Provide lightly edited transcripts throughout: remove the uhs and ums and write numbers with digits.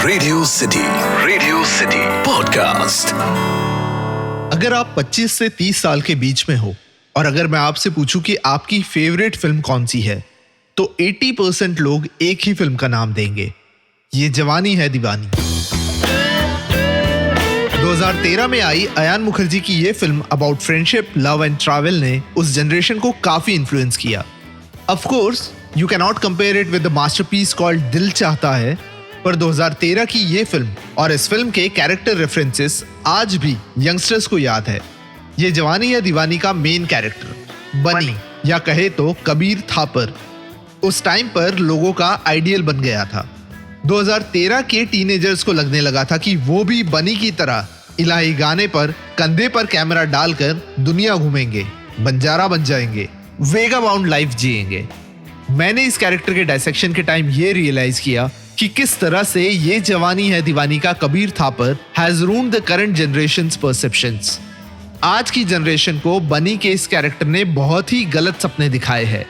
Radio city podcast. अगर आप 25 से 30 साल के बीच में हो और अगर मैं आपसे पूछूं कि आपकी फेवरेट फिल्म कौन सी है, तो 80% लोग एक ही फिल्म का नाम देंगे, ये जवानी है दीवानी। 2013 में आई अयान मुखर्जी की ये film about friendship, love and travel ने उस जनरेशन को काफी इन्फ्लुएंस किया। Of course you can not compare it with the masterpiece called दिल चाहता है, पर 2013 की ये फिल्म और इस फिल्म के कैरेक्टर रेफरेंसेस आज भी यंगस्टर्स को याद है। ये जवानी है दीवानी का मेन कैरेक्टर बनी या कहे तो कबीर थापर उस टाइम पर लोगों का आइडियल बन गया था। 2013 के टीनेजर्स को लगने लगा था कि वो भी बनी की तरह इलाही गाने पर कंधे पर कैमरा डालकर दुनिया घूमेंगे, बंजारा बन जाएंगे, वेगा बाउंड लाइफ जिएंगे। मैंने इस कैरेक्टर के डायसेक्शन के टाइम ये रियलाइज किया कि किस तरह से ये जवानी है दीवानी का Kabir Thapar has ruined the current generations perceptions. आज की जनरेशन को बनी के इस कैरेक्टर ने बहुत ही गलत सपने दिखाए हैं।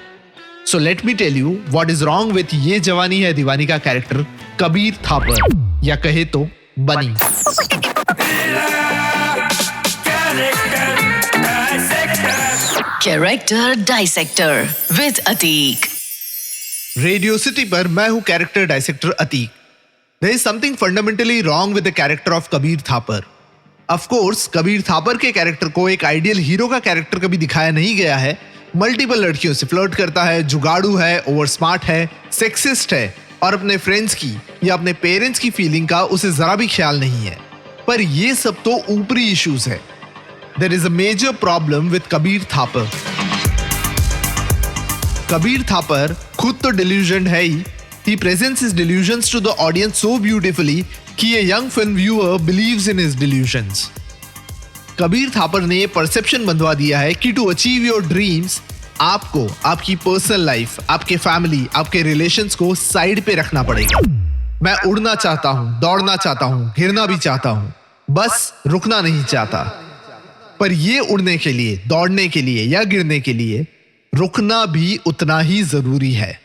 So let me tell you what is wrong with ये जवानी है दीवानी का कैरेक्टर कबीर थापर या कहे तो बनी। Character dissector with Atiq. Radio City पर मैं हूं character dissector Atiq. There is something fundamentally wrong with the character of Kabir Thapar. Of course Kabir Thapar के कैरेक्टर को एक आइडियल हीरो का कैरेक्टर कभी दिखाया नहीं गया है। मल्टीपल लड़कियों से फ्लर्ट करता है, जुगाड़ू है, ओवर स्मार्ट है, सेक्सिस्ट है और अपने फ्रेंड्स की या अपने पेरेंट्स की फीलिंग का उसे जरा भी ख्याल नहीं है। पर ये सब तो ऊपरी इश्यूज है। There is a major problem with Kabir Thapar. Kabir Thapar खुद तो डिल्यूजन है ही। He presents his delusions to the audience so beautifully कि a young film viewer believes in his delusions. Kabir Thapar ने ये परसेप्शन बंधवा दिया है कि टू अचीव योर ड्रीम्स आपको आपकी पर्सनल लाइफ, आपके फैमिली, आपके रिलेशंस को साइड पे रखना पड़ेगा। मैं उड़ना चाहता हूँ, दौड़ना चाहता हूँ, गिरना भी चाहता हूँ, बस रुकना नहीं चाहता। पर ये उड़ने के लिए, दौड़ने के लिए या गिरने के लिए रुकना भी उतना ही जरूरी है।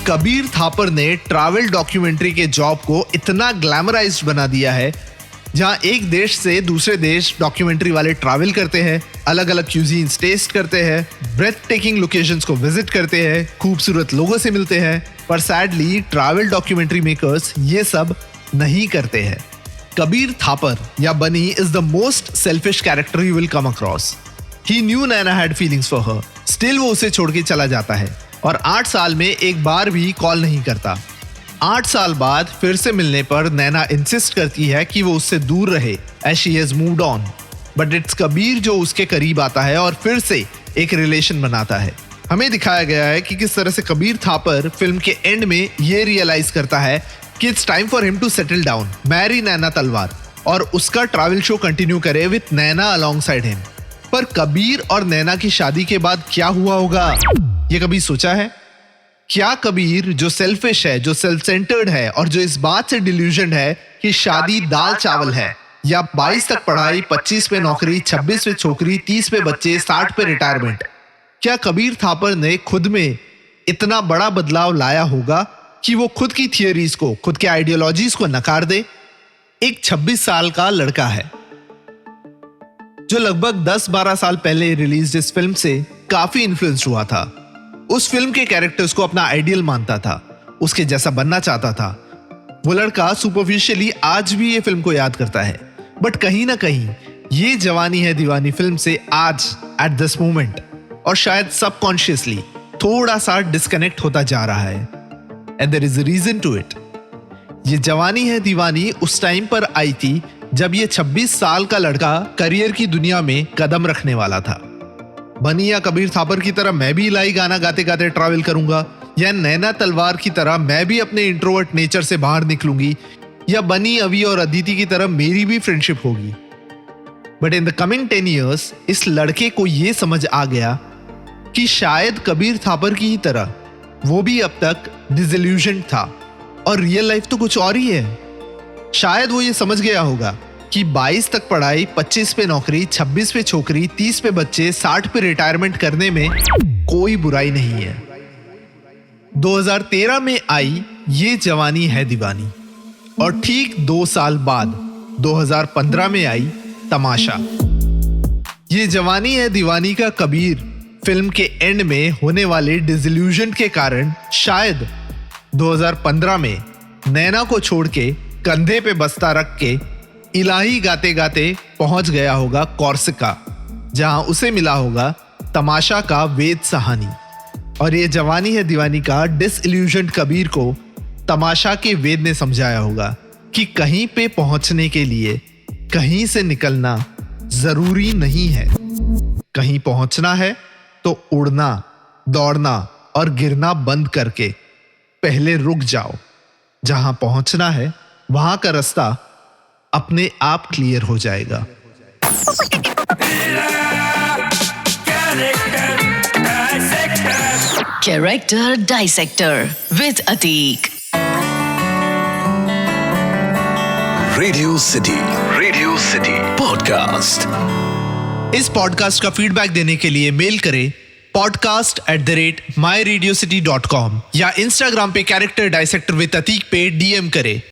कबीर थापर ने ट्रैवल डॉक्यूमेंट्री के जॉब को इतना ग्लैमराइज्ड बना दिया है, जहां एक देश से दूसरे देश डॉक्यूमेंट्री वाले ट्रैवल करते हैं, अलग अलग क्यूजीन्स टेस्ट करते हैं, ब्रेथ टेकिंग लोकेशंस को विजिट करते हैं, खूबसूरत लोगों से मिलते हैं। पर सैडली ट्रैवल डॉक्यूमेंट्री मेकर्स ये सब नहीं करते हैं। कबीर थापर या बनी is the most selfish character you will come across. He knew Naina had feelings for her. Still वो उसे छोड़ के चला जाता है और 8 साल में एक बार भी कॉल नहीं करता। 8 साल बाद फिर से मिलने पर नैना इंसिस्ट करती है कि वो उससे दूर रहे as she has moved on. But it's Kabir जो उसके करीब आता है और फिर से एक रिलेशन बनाता है। हमें दिखाया गया है कि किस तरह से कबीर थापर फिल्म के एंड में ये रियलाइज करता है कि it's time for him to settle down, marry Naina Talwar और उसका ट्रैवल शो कंटिन्यू करे विथ नैना अलोंगसाइड हिम। पर कबीर और नैना की शादी के बाद क्या हुआ होगा, ये कभी सोचा है? क्या कबीर जो सेल्फिश है, जो सेल्फ सेंटर्ड है और जो इस बात से डिल्यूजन है कि शादी दाल चावल है, या 22 तक पढ़ाई, 25 पे नौकरी, 26 पे छोकरी, 30 पे बच्चे, 60 पे रिटायरमेंट, क्या कबीर थापर ने खुद में इतना बड़ा बदलाव लाया होगा कि वो खुद की थियरीज को, खुद के आइडियोलॉजीज को नकार दे? एक 26 साल का लड़का है जो लगभग 10-12 साल पहले रिलीज इस फिल्म से काफी इन्फ्लुएंस हुआ था। उस फिल्म के कैरेक्टर्स को अपना आइडियल मानता था, उसके जैसा बनना चाहता था। वो लड़का सुपरफिशियली आज भी ये फिल्म को याद करता है, बट कहीं ना कहीं ये जवानी है दीवानी फिल्म से आज एट दिस मोमेंट और शायद सबकॉन्शियसली थोड़ा सा डिस्कनेक्ट होता जा रहा है। And there is a reason to it. ये जवानी है दीवानी उस टाइम पर आई थी जब ये 26 साल का लड़का करियर की दुनिया में कदम रखने वाला था। बनी या कबीर थापर की तरह मैं भी इलाही गाना गाते गाते ट्रैवल करूंगा, या नैना तलवार की तरह मैं भी अपने इंट्रोवर्ट नेचर से बाहर निकलूंगी, या बनी, अवी और अदिति की तरह मेरी भी फ्रेंडशिप होगी। But in the coming 10 years इस लड़के को यह समझ आ गया कि शायद कबीर थापर की ही तरह वो भी अब तक डिsillusioned था और रियल लाइफ तो कुछ और ही है। शायद वो ये समझ गया होगा कि 22 तक पढ़ाई, 25 पे नौकरी, 26 पे छोकरी, 30 पे बच्चे, 60 पे रिटायरमेंट करने में कोई बुराई नहीं है। 2013 में आई ये जवानी है दीवानी और ठीक 2 साल बाद 2015 में आई तमाशा। ये जवानी है दीवानी का कबीर फिल्म के एंड में होने वाले डिसइल्यूजन के कारण शायद 2015 में नैना को छोड़ के कंधे पे बस्ता रख के इलाही गाते गाते पहुंच गया होगा कॉर्सिका, जहां उसे मिला होगा तमाशा का वेद सहानी। और ये जवानी है दीवानी का डिसइल्यूजन कबीर को तमाशा के वेद ने समझाया होगा कि कहीं पे पहुंचने के लिए कहीं से निकलना जरूरी नहीं है। कहीं पहुंचना है तो उड़ना, दौड़ना और गिरना बंद करके पहले रुक जाओ। जहां पहुंचना है वहां का रास्ता अपने आप क्लियर हो जाएगा। Character Dissector with Atik. Radio city podcast. इस पॉडकास्ट का फीडबैक देने के लिए मेल करें podcast@myradiocity.com या इंस्टाग्राम पे कैरेक्टर डाइसेक्टर विद अतीक पे DM करें।